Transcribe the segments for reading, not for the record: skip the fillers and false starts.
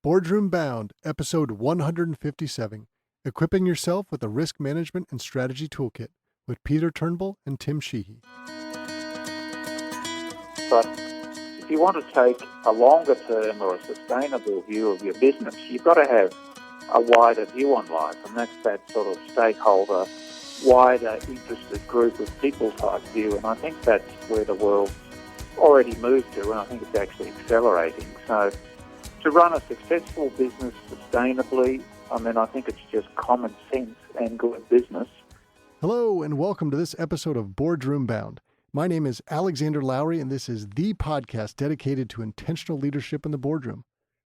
Boardroom Bound, episode 157, Equipping Yourself with a Risk Management and Strategy Toolkit, with Peter Turnbull and Tim Sheehy. But if you want to take a longer term or a sustainable view of your business, you've got to have a wider view on life, and that's that sort of stakeholder, wider interested group of people type view, and I think that's where the world's already moved to, and I think it's actually accelerating. So to run a successful business sustainably, I think it's just common sense and good business. Hello, and welcome to this episode of Boardroom Bound. My name is Alexander Lowry, and this is the podcast dedicated to intentional leadership in the boardroom.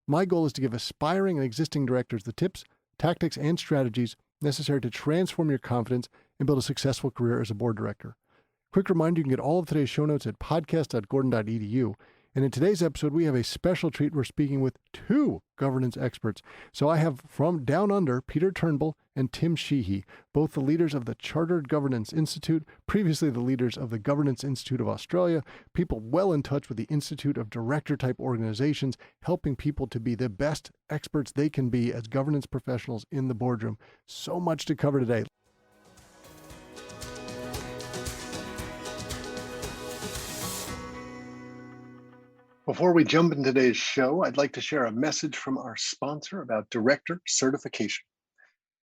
My goal is to give aspiring and existing directors the tips, tactics, and strategies necessary to transform your confidence and build a successful career as a board director. Quick reminder, you can get all of today's show notes at podcast.gordon.edu. And in today's episode, we have a special treat. We're speaking with two governance experts. So I have from down under, Peter Turnbull and Tim Sheehy, both the leaders of the Chartered Governance Institute, previously the leaders of the Governance Institute of Australia, people well in touch with the Institute of Director-type organizations, helping people to be the best experts they can be as governance professionals in the boardroom. So much to cover today. Before we jump into today's show, I'd like to share a message from our sponsor about director certification.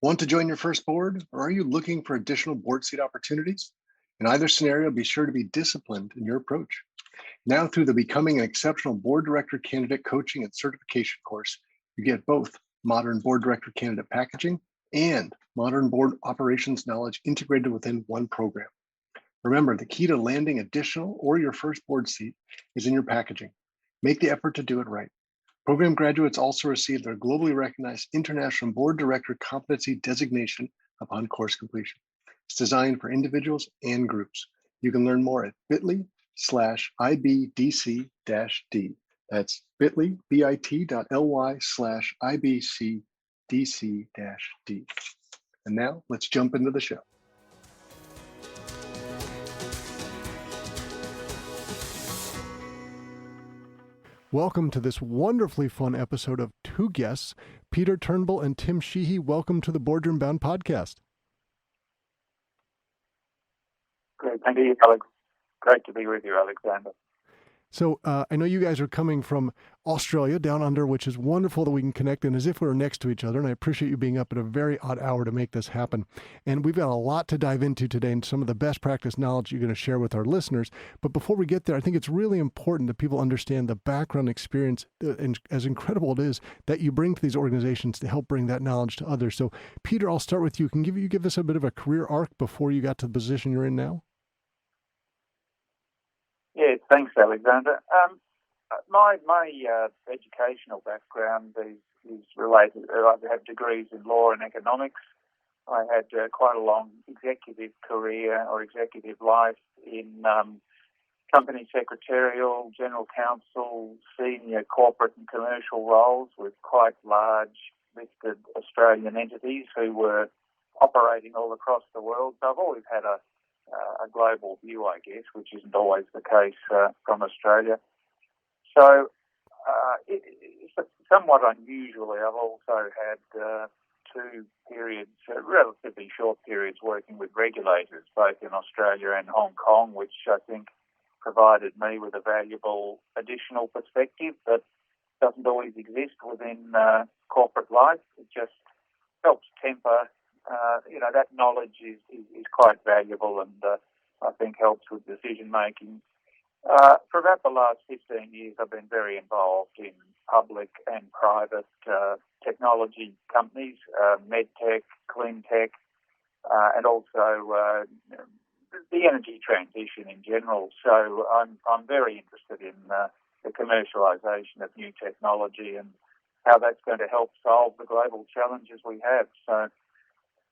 Want to join your first board, or are you looking for additional board seat opportunities? In either scenario, be sure to be disciplined in your approach. Now, through the Becoming an Exceptional Board Director Candidate Coaching and Certification course, you get both modern board director candidate packaging and modern board operations knowledge integrated within one program. Remember, the key to landing additional or your first board seat is in your packaging. Make the effort to do it right. Program graduates also receive their globally recognized International Board Director Competency Designation upon course completion. It's designed for individuals and groups. You can learn more at bit.ly/IBDC-D. That's bit.ly, bit.ly/IBCDC-D. And now let's jump into the show. Welcome to this wonderfully fun episode of two guests, Peter Turnbull and Tim Sheehy. Welcome to the Boardroom Bound podcast. Great, thank you, Alex. Great to be with you, Alexander. So I know you guys are coming from Australia, down under, which is wonderful that we can connect in as if we were next to each other. And I appreciate you being up at a very odd hour to make this happen. And we've got a lot to dive into today and some of the best practice knowledge you're going to share with our listeners. But before we get there, I think it's really important that people understand the background experience, and as incredible it is, that you bring to these organizations to help bring that knowledge to others. So Peter, I'll start with you. Can you give us a bit of a career arc before you got to the position you're in now? Yeah, thanks, Alexander. My educational background is related. I have degrees in law and economics. I had quite a long executive career or executive life in company secretarial, general counsel, senior corporate and commercial roles with quite large listed Australian entities who were operating all across the world. So I've always had a global view, I guess, which isn't always the case from Australia. So it's somewhat unusually, I've also had two periods, relatively short periods, working with regulators, both in Australia and Hong Kong, which I think provided me with a valuable additional perspective that doesn't always exist within corporate life. It just helps temper. That knowledge is quite valuable and I think helps with decision making. For about the last 15 years, I've been very involved in public and private technology companies, medtech, clean tech, and also the energy transition in general. So I'm very interested in the commercialisation of new technology and how that's going to help solve the global challenges we have. So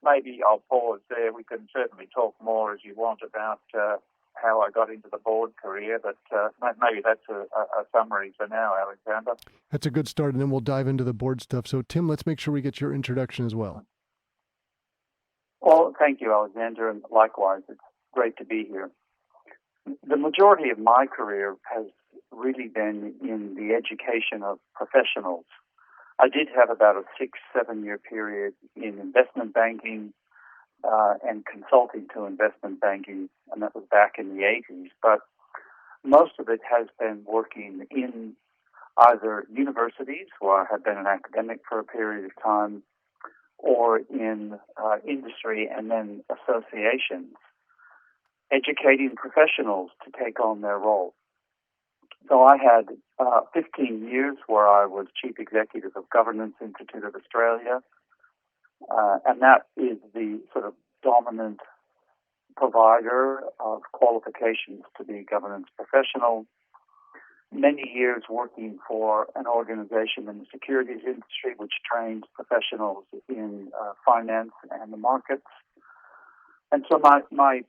maybe I'll pause there. We can certainly talk more as you want about how I got into the board career, but maybe that's a summary for now, Alexander. That's a good start, and then we'll dive into the board stuff. So, Tim, let's make sure we get your introduction as well. Well, thank you, Alexander, and likewise, it's great to be here. The majority of my career has really been in the education of professionals I did have about a 6-7 year period in investment banking and consulting to investment banking, and that was back in the 80s. But most of it has been working in either universities, where I have been an academic for a period of time, or in industry and then associations, educating professionals to take on their role. So I had 15 years where I was Chief Executive of Governance Institute of Australia, and that is the sort of dominant provider of qualifications to be a governance professional. Many years working for an organization in the securities industry which trains professionals in finance and the markets. And so my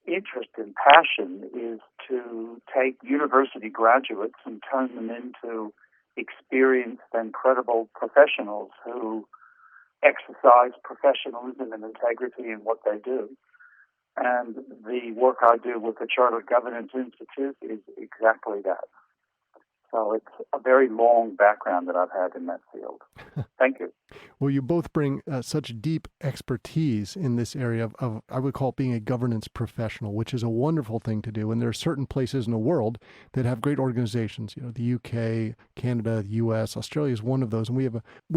interest and passion is to take university graduates and turn them into experienced and credible professionals who exercise professionalism and integrity in what they do. And the work I do with the Chartered Governance Institute is exactly that. So it's a very long background that I've had in that field. Thank you. Well, you both bring such deep expertise in this area of, I would call it being a governance professional, which is a wonderful thing to do. And there are certain places in the world that have great organizations, the UK, Canada, the US, Australia is one of those. And we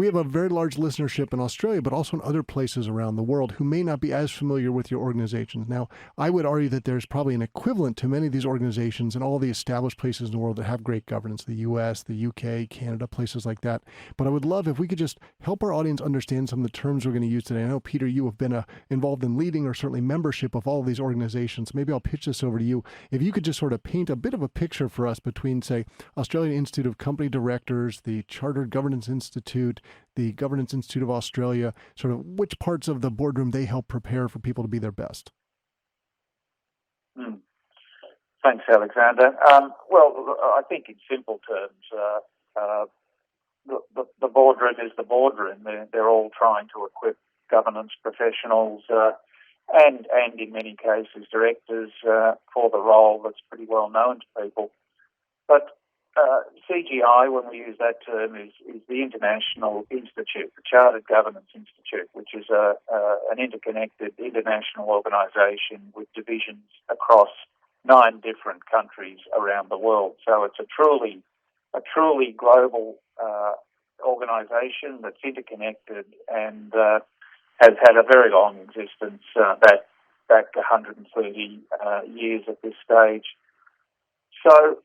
have a very large listenership in Australia, but also in other places around the world who may not be as familiar with your organizations. Now, I would argue that there's probably an equivalent to many of these organizations in all the established places in the world that have great governance, the US, the UK, Canada, places like that. But I would love if we could just help our audience understand some of the terms we're going to use today. I know, Peter, you have been involved in leading or certainly membership of all of these organizations. Maybe I'll pitch this over to you. If you could just sort of paint a bit of a picture for us between, say, Australian Institute of Company Directors, the Chartered Governance Institute, the Governance Institute of Australia, sort of which parts of the boardroom they help prepare for people to be their best. Thanks, Alexander. Well, I think in simple terms, the boardroom is the boardroom. They're all trying to equip governance professionals and in many cases directors for the role that's pretty well known to people. But CGI, when we use that term, is the International Institute, the Chartered Governance Institute, which is an interconnected international organisation with divisions across 9 different countries around the world. So it's a truly global organisation that's interconnected and has had a very long existence, back 130 years at this stage. So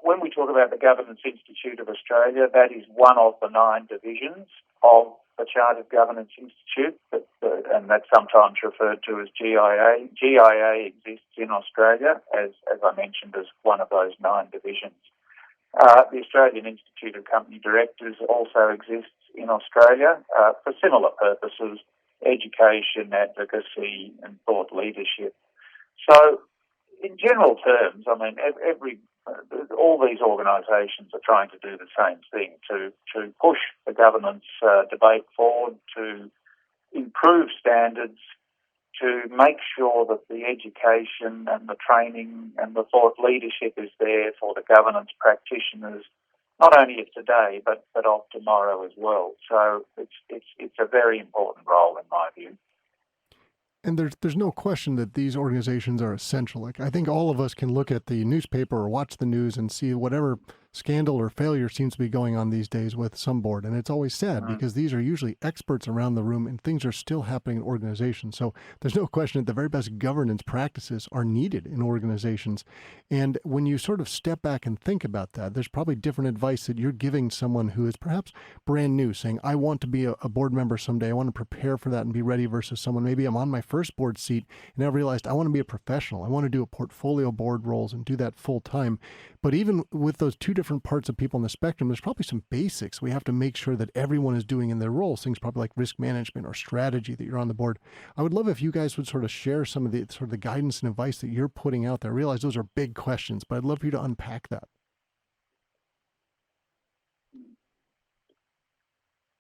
when we talk about the Governance Institute of Australia, that is one of the 9 divisions of the Chartered Governance Institute, and that's sometimes referred to as GIA. GIA exists in Australia, as I mentioned, as one of those 9 divisions. The Australian Institute of Company Directors also exists in Australia for similar purposes, education, advocacy, and thought leadership. So, in general terms, I mean, all these organisations are trying to do the same thing, to push the governance debate forward, to improve standards, to make sure that the education and the training and the thought leadership is there for the governance practitioners, not only of today but of tomorrow as well. So it's a very important role in my view. And there's no question that these organizations are essential. Like, I think all of us can look at the newspaper or watch the news and see whatever scandal or failure seems to be going on these days with some board. And it's always sad because these are usually experts around the room and things are still happening in organizations. So there's no question that the very best governance practices are needed in organizations. And when you sort of step back and think about that, there's probably different advice that you're giving someone who is perhaps brand new, saying, I want to be a board member someday. I want to prepare for that and be ready, versus someone, maybe I'm on my first board seat and I realized I want to be a professional. I want to do a portfolio board roles and do that full time. But even with those 2 different parts of people on the spectrum, there's probably some basics we have to make sure that everyone is doing in their roles, things probably like risk management or strategy that you're on the board. I would love if you guys would sort of share some of the guidance and advice that you're putting out there. I realize those are big questions, but I'd love for you to unpack that.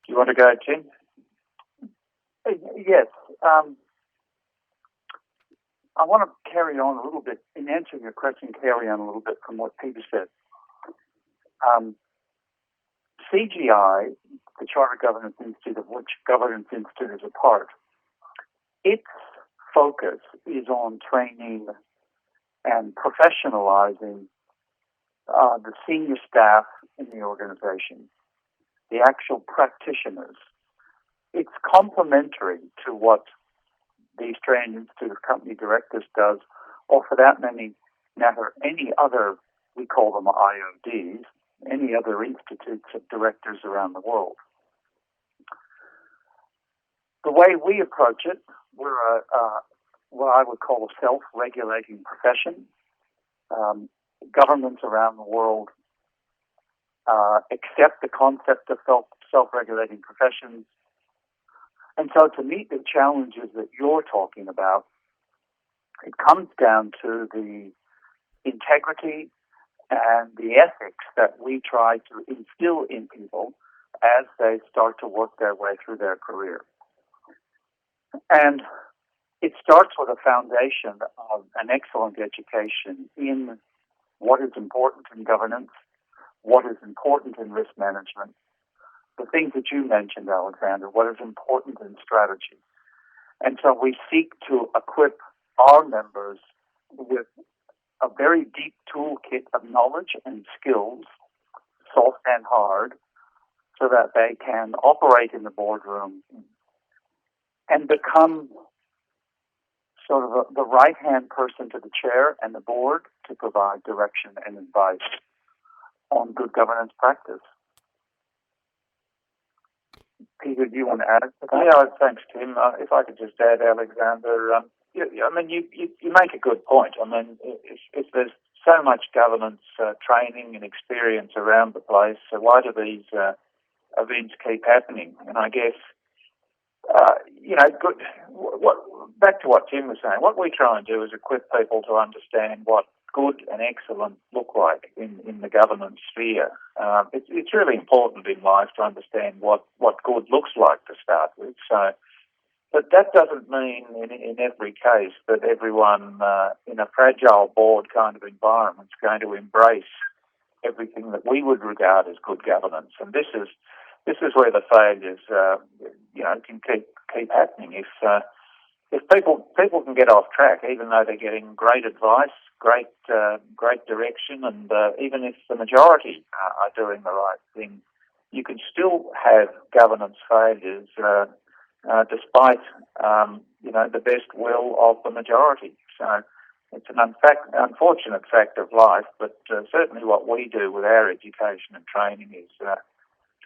Do you want to go, Tim? Yes. I want to carry on a little bit, in answering your question, carry on a little bit from what Peter said. CGI Chartered Governance Institute, of which Governance Institute is a part, its focus is on training and professionalizing the senior staff in the organization, the actual practitioners. It's complementary to what the Australian Institute of Company Directors does, or for that matter, any other, we call them IODs, any other institutes of directors around the world. The way we approach it, we're what I would call a self-regulating profession. Governments around the world accept the concept of self-regulating professions. And so to meet the challenges that you're talking about, it comes down to the integrity and the ethics that we try to instill in people as they start to work their way through their career. And it starts with a foundation of an excellent education in what is important in governance, what is important in risk management, the things that you mentioned, Alexander, what is important in strategy. And so we seek to equip our members with a very deep toolkit of knowledge and skills, soft and hard, so that they can operate in the boardroom and become sort of the right-hand person to the chair and the board to provide direction and advice on good governance practice. Peter, do you want to add to that? Yeah, thanks, Tim. If I could just add, Alexander, you make a good point. I mean, if there's so much governance training and experience around the place, so why do these events keep happening? And I guess, back to what Tim was saying, what we try and do is equip people to understand what good and excellent look like in the governance sphere. It's really important in life to understand what good looks like to start with. So, but that doesn't mean in every case that everyone in a fragile board kind of environment is going to embrace everything that we would regard as good governance. And this is where the failures can keep happening. If people can get off track, even though they're getting great advice, great direction, and even if the majority are doing the right thing, you can still have governance failures despite the best will of the majority. So it's an unfortunate fact of life, but certainly what we do with our education and training is to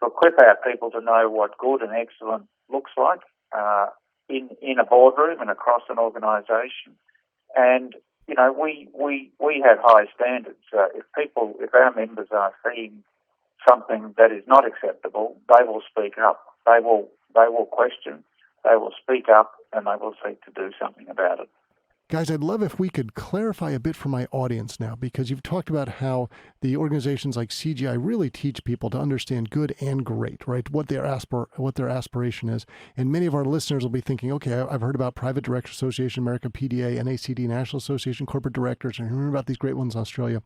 equip our people to know what good and excellent looks like in a boardroom and across an organisation. And we have high standards. If our members are seeing something that is not acceptable, they will speak up. They will question. They will speak up, and they will seek to do something about it. Guys, I'd love if we could clarify a bit for my audience now, because you've talked about how the organizations like CGI really teach people to understand good and great, right? What their aspiration is. And many of our listeners will be thinking, okay, I've heard about Private Directors Association, America, PDA, NACD, National Association, Corporate Directors, and hearing about these great ones in Australia.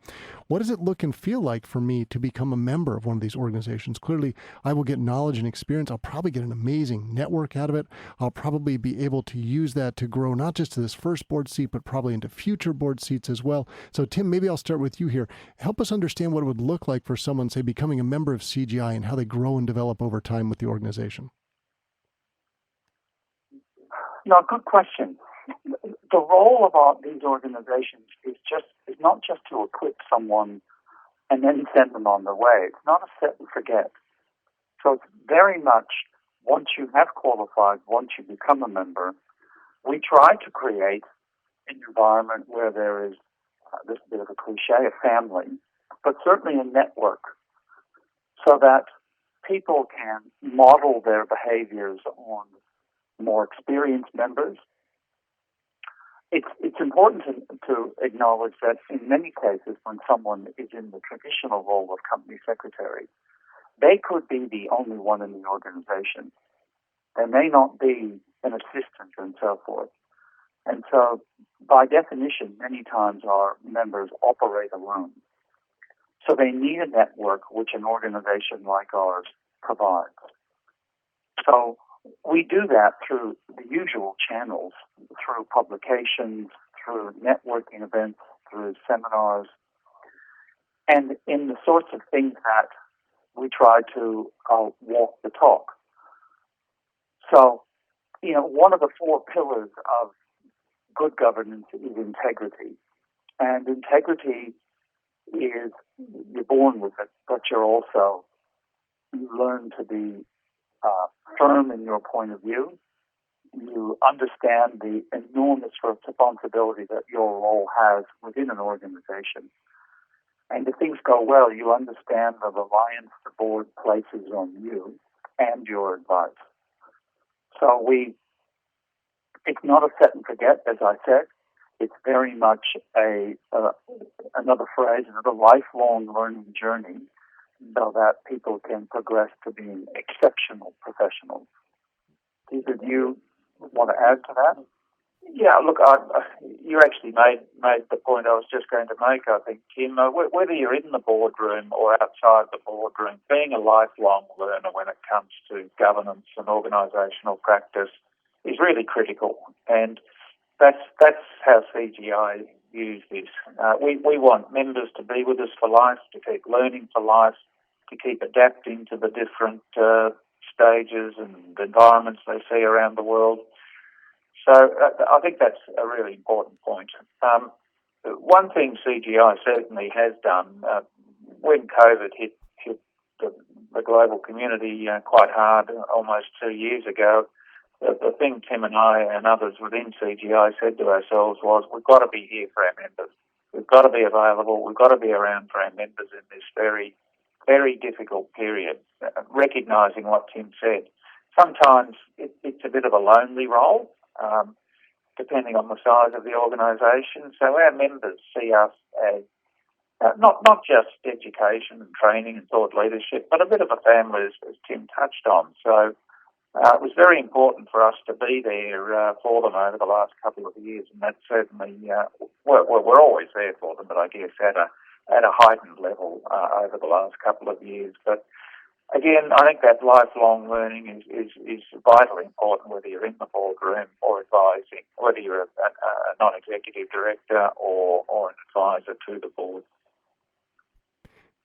What does it look and feel like for me to become a member of one of these organizations? Clearly, I will get knowledge and experience. I'll probably get an amazing network out of it. I'll probably be able to use that to grow not just to this first board seat, but probably into future board seats as well. So Tim, maybe I'll start with you here. Help us understand what it would look like for someone, say, becoming a member of CGI and how they grow and develop over time with the organization. No, good question. The role of these organizations is not just to equip someone and then send them on their way. It's not a set and forget. So it's very much, once you have qualified, once you become a member, we try to create an environment where there is, this is a bit of a cliche, a family, but certainly a network, so that people can model their behaviors on more experienced members. It's important to acknowledge that in many cases when someone is in the traditional role of company secretary, they could be the only one in the organization. They may not be an assistant and so forth. And so, by definition, many times our members operate alone. So they need a network which an organization like ours provides. So we do that through the usual channels, through publications, through networking events, through seminars, and in the sorts of things that we try to walk the talk. So, one of the four pillars of good governance is integrity. And integrity is, you're born with it, but you learn to be firm in your point of view. You understand the enormous responsibility that your role has within an organization. And if things go well, you understand the reliance the board places on you and your advice. So it's not a set and forget, as I said. It's very much another phrase, another lifelong learning journey, so that people can progress to being exceptional professionals. Either do you want to add to that? Yeah, look, you actually made the point I was just going to make, I think, Kim. Whether you're in the boardroom or outside the boardroom, being a lifelong learner when it comes to governance and organisational practice is really critical. And that's how CGI use this. We want members to be with us for life, to keep learning for life, to keep adapting to the different stages and environments they see around the world. So I think that's a really important point. One thing CGI certainly has done, when COVID hit the global community quite hard almost 2 years ago, the thing Tim and I and others within CGI said to ourselves was, we've got to be here for our members. We've got to be available. We've got to be around for our members in this very, very difficult period, recognising what Tim said. Sometimes it's a bit of a lonely role, depending on the size of the organisation. So our members see us as not just education and training and thought leadership, but a bit of a family, as Tim touched on. So it was very important for us to be there for them over the last couple of years, and that's certainly, we're always there for them, but I guess at a heightened level over the last couple of years. But again, I think that lifelong learning is vitally important, whether you're in the boardroom or advising, whether you're a non-executive director or an advisor to the board.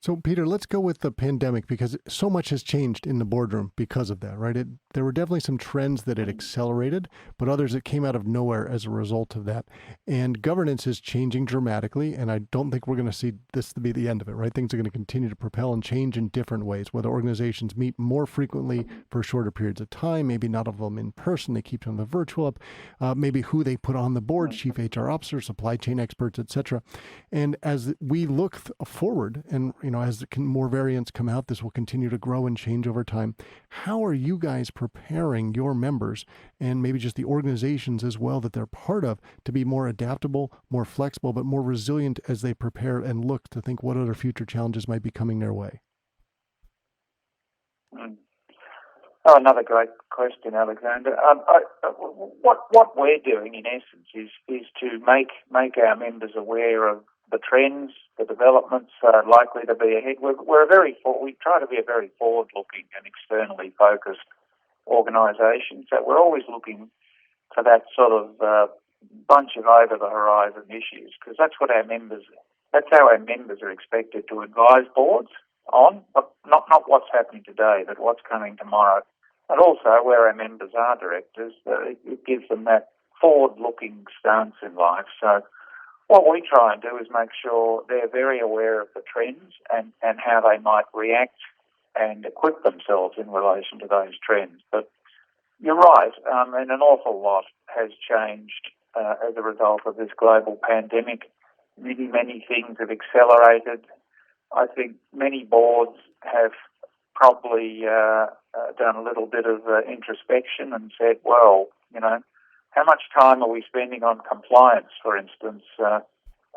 So, Peter, let's go with the pandemic, because so much has changed in the boardroom because of that, right? There were definitely some trends that it accelerated, but others that came out of nowhere as a result of that. And governance is changing dramatically, and I don't think we're going to see this to be the end of it, right? Things are going to continue to propel and change in different ways, whether organizations meet more frequently for shorter periods of time, maybe not all of them in person, they keep them the virtual up, maybe who they put on the board, chief HR officers, supply chain experts, etc. And as we look forward, and as more variants come out, this will continue to grow and change over time. How are you guys preparing your members, and maybe just the organizations as well that they're part of, to be more adaptable, more flexible, but more resilient as they prepare and look to think what other future challenges might be coming their way? Oh, another great question, Alexander. What we're doing, in essence, is to make our members aware of the trends, the developments likely to be ahead. We try to be a very forward-looking and externally focused organisation, so we're always looking for that sort of bunch of over-the-horizon issues, because that's how our members are expected to advise boards on, but not what's happening today, but what's coming tomorrow. And also, where our members are directors, it gives them that forward-looking stance in life. So what we try and do is make sure they're very aware of the trends and how they might react and equip themselves in relation to those trends. But you're right, and an awful lot has changed as a result of this global pandemic. Many things have accelerated. I think many boards have probably done a little bit of introspection and said, well, how much time are we spending on compliance, for instance,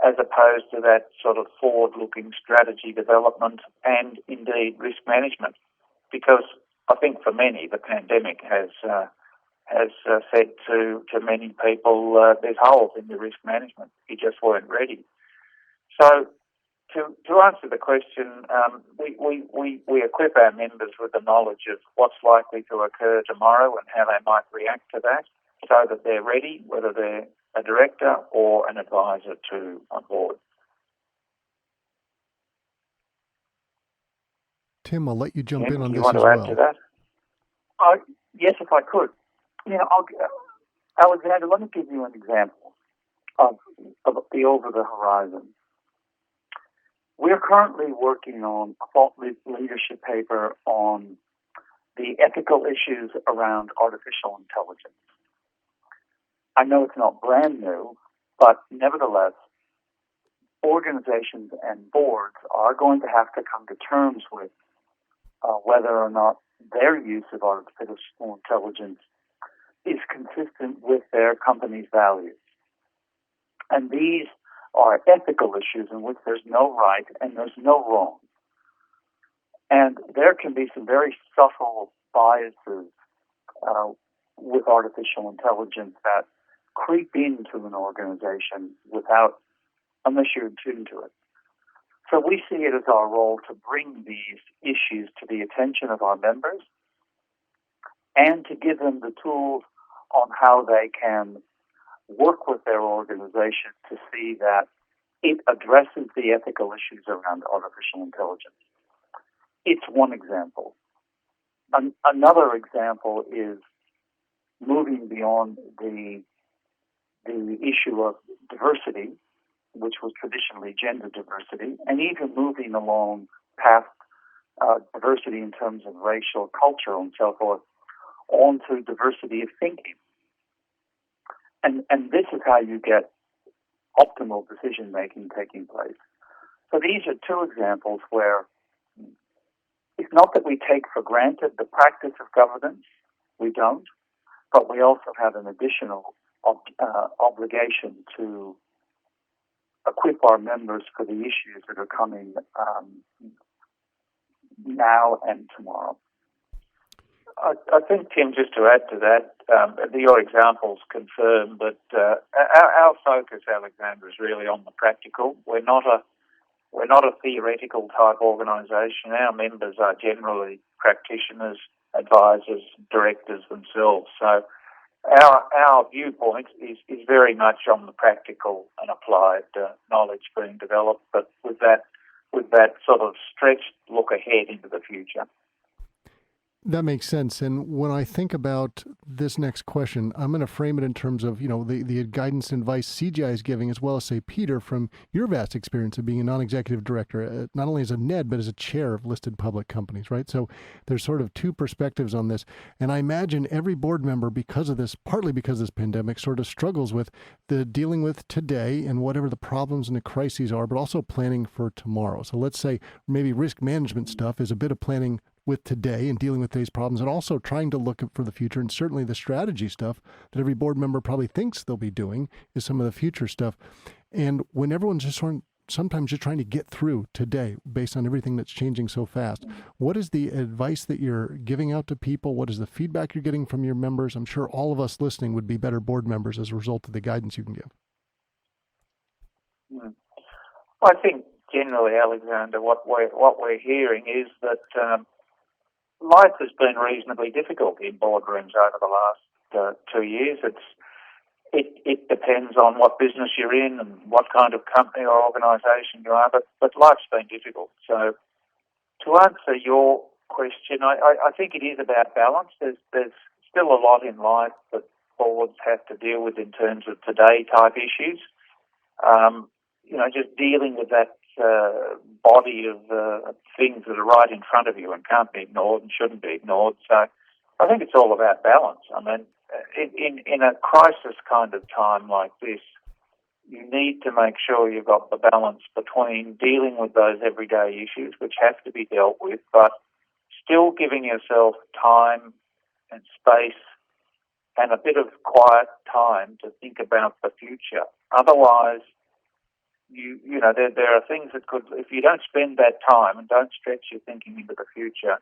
as opposed to that sort of forward-looking strategy development and indeed risk management? Because I think for many, the pandemic has said to many people, there's holes in your risk management. You just weren't ready. So to answer the question, we equip our members with the knowledge of what's likely to occur tomorrow and how they might react to that, so that they're ready, whether they're a director or an advisor to a board. Tim, I'll let you jump in on you this want as to add well. to that? Yes, if I could. Alexander, let me give you an example of the over the horizon. We're currently working on a thought leadership paper on the ethical issues around artificial intelligence. I know it's not brand new, but nevertheless, organizations and boards are going to have to come to terms with whether or not their use of artificial intelligence is consistent with their company's values. And these are ethical issues in which there's no right and there's no wrong. And there can be some very subtle biases with artificial intelligence that creep into an organization unless you're attuned to it. So we see it as our role to bring these issues to the attention of our members and to give them the tools on how they can work with their organization to see that it addresses the ethical issues around artificial intelligence. It's one example. Another example is moving beyond the issue of diversity, which was traditionally gender diversity, and even moving along past diversity in terms of racial, cultural, and so forth, onto diversity of thinking. And this is how you get optimal decision-making taking place. So these are two examples where it's not that we take for granted the practice of governance, we don't, but we also have an additional obligation to equip our members for the issues that are coming now and tomorrow. I think, Tim, just to add to that, your examples confirm that our focus, Alexander, is really on the practical. We're not a theoretical type organisation. Our members are generally practitioners, advisors, directors themselves. So our viewpoint is very much on the practical and applied knowledge being developed, but with that sort of stretched look ahead into the future. That makes sense. And when I think about this next question, I'm going to frame it in terms of, the guidance and advice CGI is giving, as well as, say, Peter, from your vast experience of being a non-executive director, not only as a NED, but as a chair of listed public companies, right? So there's sort of two perspectives on this. And I imagine every board member, because of this, partly because of this pandemic, sort of struggles with the dealing with today and whatever the problems and the crises are, but also planning for tomorrow. So let's say maybe risk management stuff is a bit of planning with today and dealing with today's problems, and also trying to look for the future. And certainly the strategy stuff that every board member probably thinks they'll be doing is some of the future stuff. And when everyone's just sometimes just trying to get through today based on everything that's changing so fast, what is the advice that you're giving out to people? What is the feedback you're getting from your members? I'm sure all of us listening would be better board members as a result of the guidance you can give. I think generally, Alexander, what we're hearing is that life has been reasonably difficult in boardrooms over the last 2 years. It depends on what business you're in and what kind of company or organisation you are, but life's been difficult. So to answer your question, I think it is about balance. There's still a lot in life that boards have to deal with in terms of today type issues. Just dealing with that body of things that are right in front of you and can't be ignored and shouldn't be ignored. So I think it's all about balance. I mean, in a crisis kind of time like this, you need to make sure you've got the balance between dealing with those everyday issues, which have to be dealt with, but still giving yourself time and space and a bit of quiet time to think about the future. Otherwise, there are things that could, if you don't spend that time and don't stretch your thinking into the future,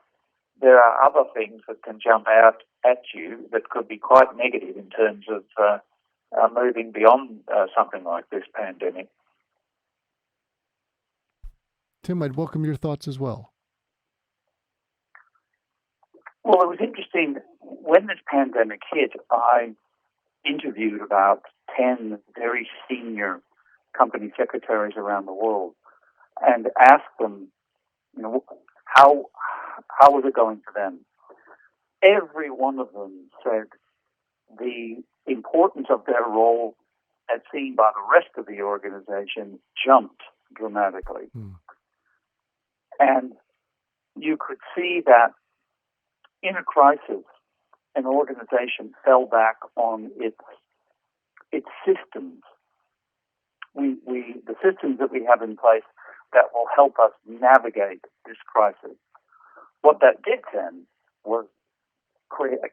there are other things that can jump out at you that could be quite negative in terms of moving beyond something like this pandemic. Tim, I'd welcome your thoughts as well. Well, it was interesting. When this pandemic hit, I interviewed about 10 very senior company secretaries around the world and asked them, how was it going for them? Every one of them said the importance of their role as seen by the rest of the organization jumped dramatically. And you could see that in a crisis, an organization fell back on its systems. The systems that we have in place that will help us navigate this crisis. What that did then was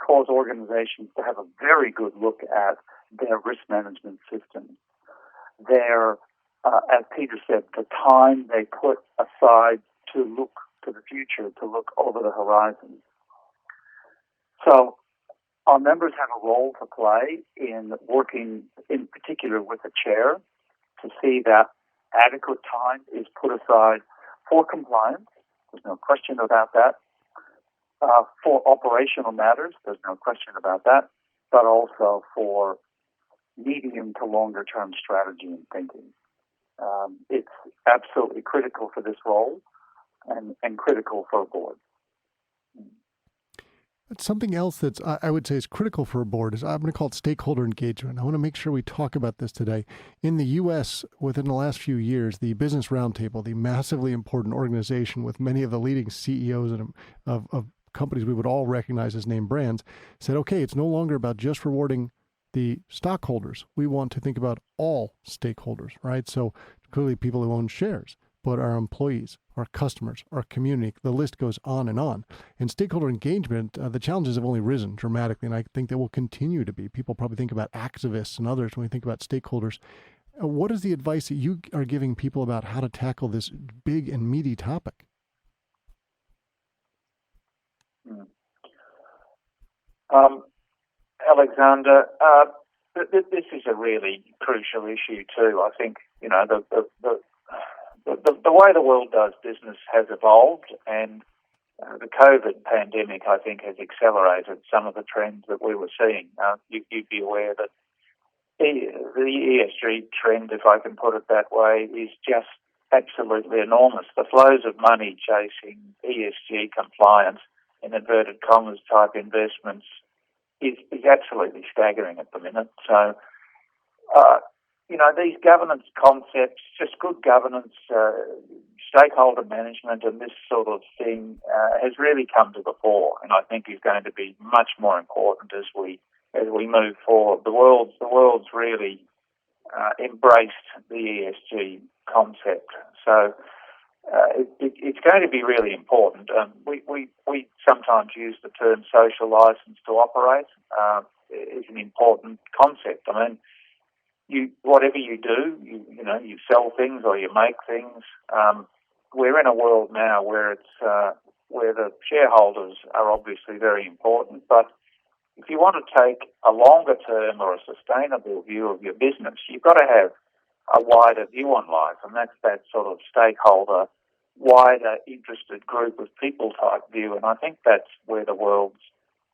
cause organizations to have a very good look at their risk management systems. Their, as Peter said, the time they put aside to look to the future, to look over the horizon. So our members have a role to play in working in particular with the chair to see that adequate time is put aside for compliance. There's no question about that. For operational matters, there's no question about that, but also for medium to longer term strategy and thinking. It's absolutely critical for this role and critical for a board. Something else that's, I would say, is critical for a board is, I'm going to call it stakeholder engagement. I want to make sure we talk about this today. In the U.S., within the last few years, the Business Roundtable, the massively important organization with many of the leading CEOs of companies we would all recognize as name brands, said, okay, it's no longer about just rewarding the stockholders. We want to think about all stakeholders, right? So clearly people who own shares, but our employees, our customers, our community, the list goes on. And stakeholder engagement, the challenges have only risen dramatically, and I think they will continue to be. People probably think about activists and others when we think about stakeholders. What is the advice that you are giving people about how to tackle this big and meaty topic? Alexander, this is a really crucial issue too. I think the way the world does business has evolved, and the COVID pandemic, I think, has accelerated some of the trends that we were seeing. You'd be aware that the ESG trend, if I can put it that way, is just absolutely enormous. The flows of money chasing ESG compliance, in inverted commas, type investments is absolutely staggering at the minute. So, these governance concepts, just good governance, stakeholder management and this sort of thing has really come to the fore, and I think is going to be much more important as we move forward. The world's really embraced the ESG concept. So it's going to be really important. We sometimes use the term social license to operate. It's an important concept. I mean, whatever you do, you sell things or you make things. We're in a world now where where the shareholders are obviously very important, but if you want to take a longer term or a sustainable view of your business, you've got to have a wider view on life, and that's that sort of stakeholder, wider interested group of people type view, and I think that's where the world's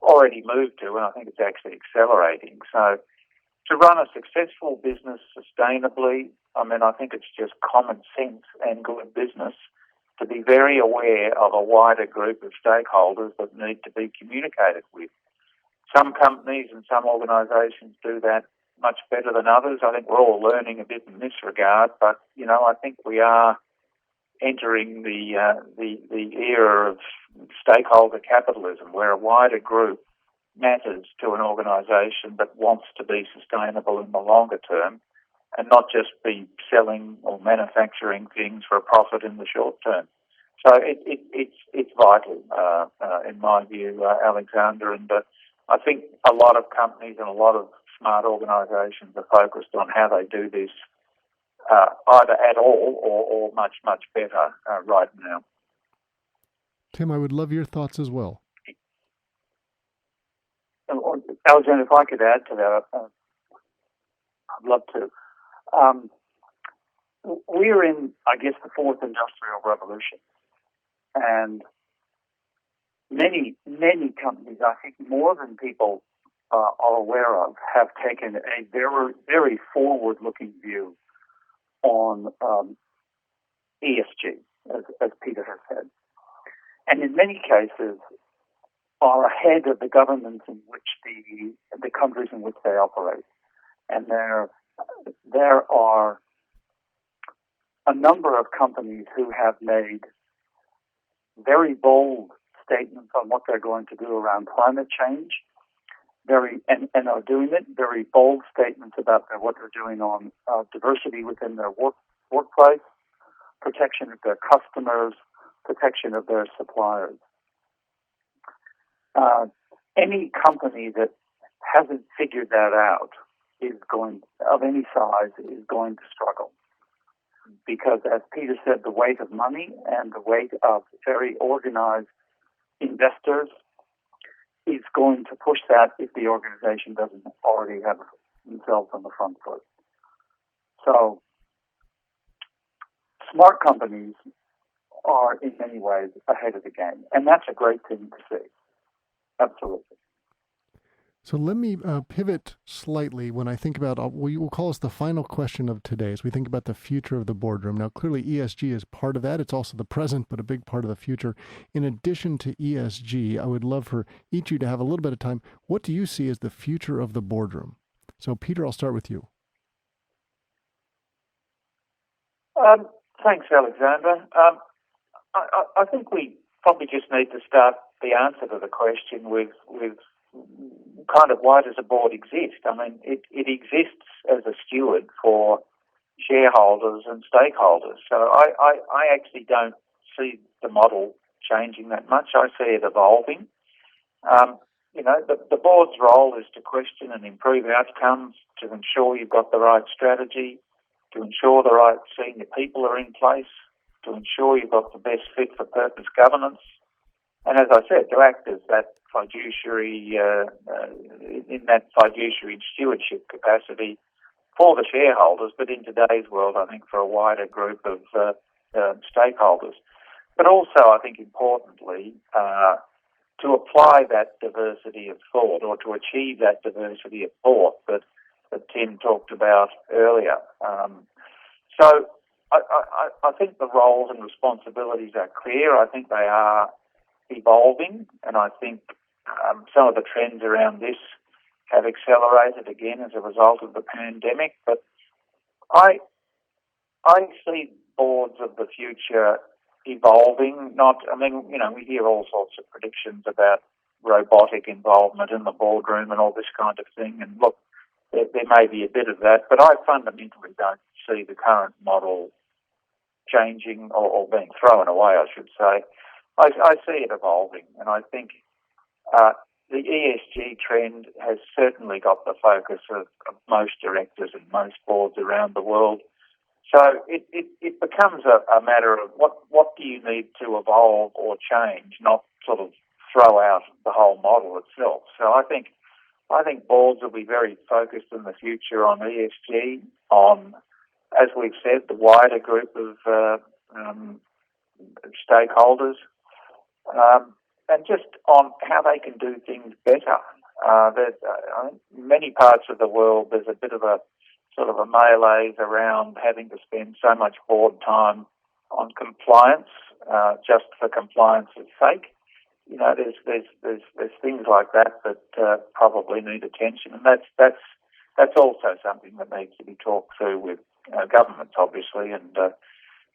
already moved to, and I think it's actually accelerating. So to run a successful business sustainably, I think it's just common sense and good business to be very aware of a wider group of stakeholders that need to be communicated with. Some companies and some organisations do that much better than others. I think we're all learning a bit in this regard, but I think we are entering the era of stakeholder capitalism, where a wider group matters to an organisation that wants to be sustainable in the longer term, and not just be selling or manufacturing things for a profit in the short term. So it's vital in my view, Alexander, and I think a lot of companies and a lot of smart organisations are focused on how they do this either at all or much, much better right now. Tim, I would love your thoughts as well. Alexander, if I could add to that, I'd love to. we're in, I guess, the fourth industrial revolution, and many companies, I think more than people are aware of, have taken a very, very forward-looking view on ESG, as Peter has said, and in many cases are ahead of the governments in which the countries in which they operate. And there are a number of companies who have made very bold statements on what they're going to do around climate change, and are doing it, very bold statements about what they're doing on diversity within their workplace, protection of their customers, protection of their suppliers. Any company that hasn't figured that out of any size is going to struggle. Because, as Peter said, the weight of money and the weight of very organized investors is going to push that if the organization doesn't already have themselves on the front foot. So, smart companies are in many ways ahead of the game, and that's a great thing to see. Absolutely. So let me pivot slightly when I think about, we will call this the final question of today, as we think about the future of the boardroom. Now, clearly ESG is part of that. It's also the present, but a big part of the future. In addition to ESG, I would love for each of you to have a little bit of time. What do you see as the future of the boardroom? So Peter, I'll start with you. Thanks, Alexander. I think we probably just need to start the answer to the question with kind of, why does a board exist? I mean, it exists as a steward for shareholders and stakeholders. So I actually don't see the model changing that much. I see it evolving. The board's role is to question and improve outcomes, to ensure you've got the right strategy, to ensure the right senior people are in place, to ensure you've got the best fit for purpose governance, and as I said, to act as that fiduciary, in that fiduciary stewardship capacity for the shareholders, but in today's world, I think for a wider group of stakeholders. But also, I think importantly, to apply that diversity of thought, or to achieve that diversity of thought that Tim talked about earlier. So I think the roles and responsibilities are clear. I think they are evolving, and I think some of the trends around this have accelerated again as a result of the pandemic. But I see boards of the future evolving. We hear all sorts of predictions about robotic involvement in the boardroom and all this kind of thing. And look, there may be a bit of that, but I fundamentally don't see the current model changing or being thrown away, I should say. I see it evolving, and I think the ESG trend has certainly got the focus of most directors and most boards around the world. So it becomes a matter of what do you need to evolve or change, not sort of throw out the whole model itself. So I think boards will be very focused in the future on ESG, on, as we've said, the wider group of stakeholders, and just on how they can do things better. In many parts of the world, there's a bit of a sort of a malaise around having to spend so much board time on compliance, just for compliance's sake. There's things like that probably need attention, and that's also something that needs to be talked through with governments, obviously, and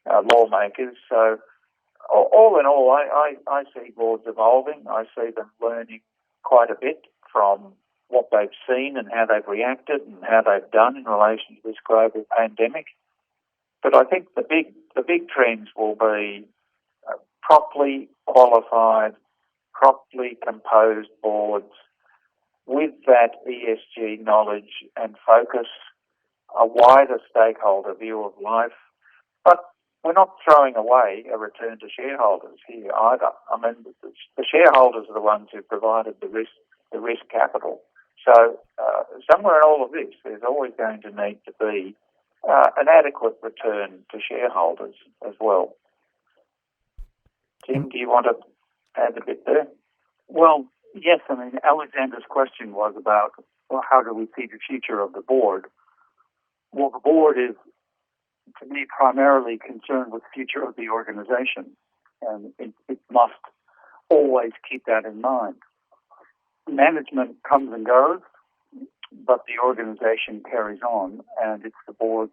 lawmakers. So, all in all, I see boards evolving. I see them learning quite a bit from what they've seen and how they've reacted and how they've done in relation to this global pandemic. But I think the big trends will be properly qualified, properly composed boards with that ESG knowledge and focus, a wider stakeholder view of life. But we're not throwing away a return to shareholders here either. I mean, the shareholders are the ones who provided the risk capital. So somewhere in all of this, there's always going to need to be an adequate return to shareholders as well. Tim, do you want to add a bit there? Well, yes. I mean, Alexander's question was about, well, how do we see the future of the board? Well, the board is, to me, primarily concerned with the future of the organization, and it must always keep that in mind. Management comes and goes, but the organization carries on, and it's the board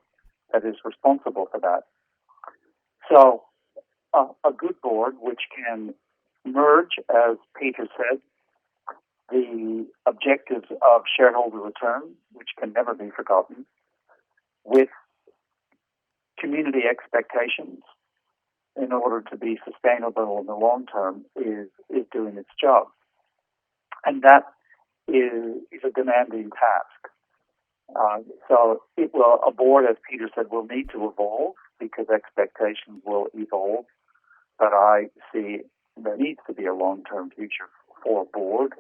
that is responsible for that. So a good board which can merge, as Peter said, the objectives of shareholder return, which can never be forgotten, with community expectations in order to be sustainable in the long term is doing its job. And that is a demanding task. So a board, as Peter said, will need to evolve because expectations will evolve. But I see there needs to be a long-term future for a board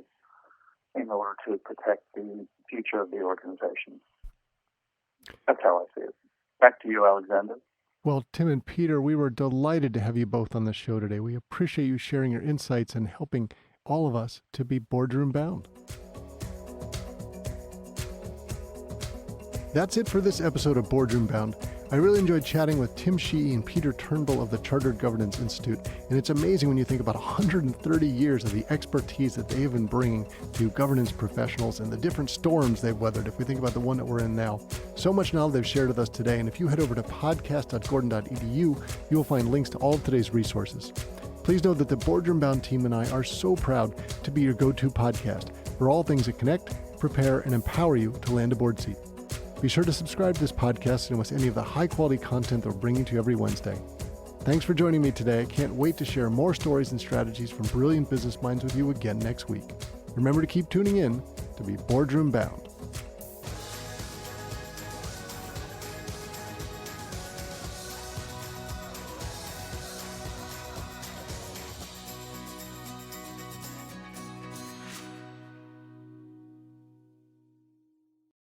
in order to protect the future of the organization. That's how I see it. Back to you, Alexander. Well, Tim and Peter, we were delighted to have you both on the show today. We appreciate you sharing your insights and helping all of us to be boardroom bound. That's it for this episode of Boardroom Bound. I really enjoyed chatting with Tim Sheehy and Peter Turnbull of the Chartered Governance Institute, and it's amazing when you think about 130 years of the expertise that they have been bringing to governance professionals and the different storms they've weathered, if we think about the one that we're in now. So much knowledge they've shared with us today, and if you head over to podcast.gordon.edu, you will find links to all of today's resources. Please know that the Boardroom Bound team and I are so proud to be your go-to podcast for all things that connect, prepare, and empower you to land a board seat. Be sure to subscribe to this podcast and with any of the high-quality content that we're bringing to you every Wednesday. Thanks for joining me today. I can't wait to share more stories and strategies from brilliant business minds with you again next week. Remember to keep tuning in to be Boardroom Bound.